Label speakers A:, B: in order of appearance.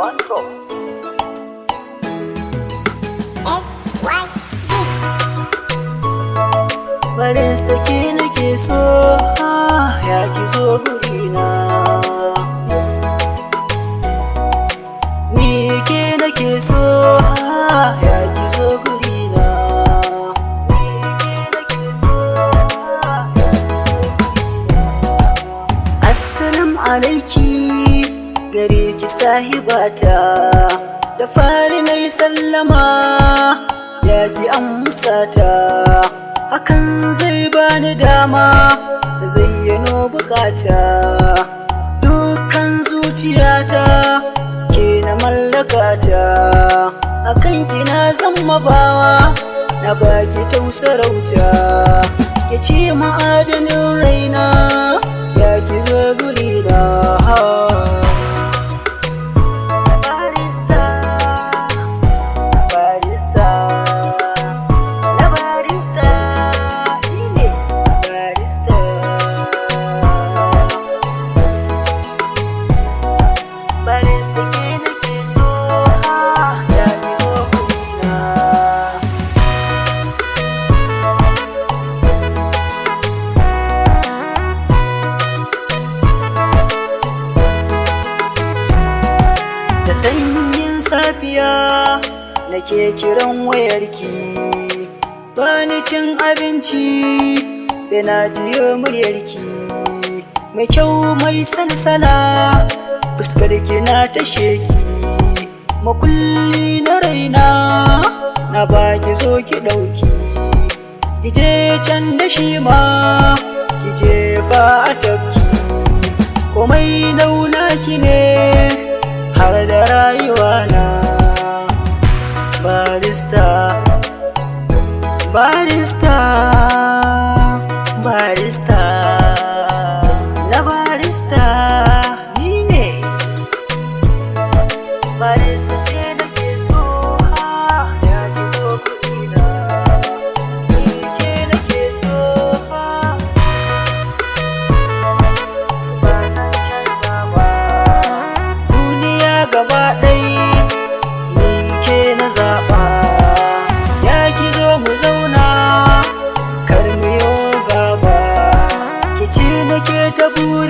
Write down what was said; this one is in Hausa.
A: on top.
B: Barista ke nake so, ya ki zo gurina. Ni ke nake so, ya ki zo gurina. Assalamu alaiki, gare ki sahibata. Da fari na yi sallama, ya ki amsa ta. Hakan zai bani dama da zayyano bukata. Dukkan zuciyata ke na mallakata. Akan kina zama bawa, na baki tausarauta. Ke ce ma'adanin raina, ya ki zo gurina. Da sanyin safiya nake kiran wayarki, bani cin abinci sai na jiyo muryarki. Mai kyau mai salsala, fuskar ki na ta sheki. Makulli na raina, na baki zo ki ɗauki. Ki je can da shi ma, ki jefa a tafki. Komai nauna ki ne, har da rayuwa na. Barista, barista, barista, na barista ni ne. Barista ce nake so, ya ki zo kuɗina. Ni ce nake so, ba na canza ba. Duniya gaba ɗai ni ke na zaɓa. Ya ki zo mu zauna, kar mu yo gaba. Ki ce nake ta buri.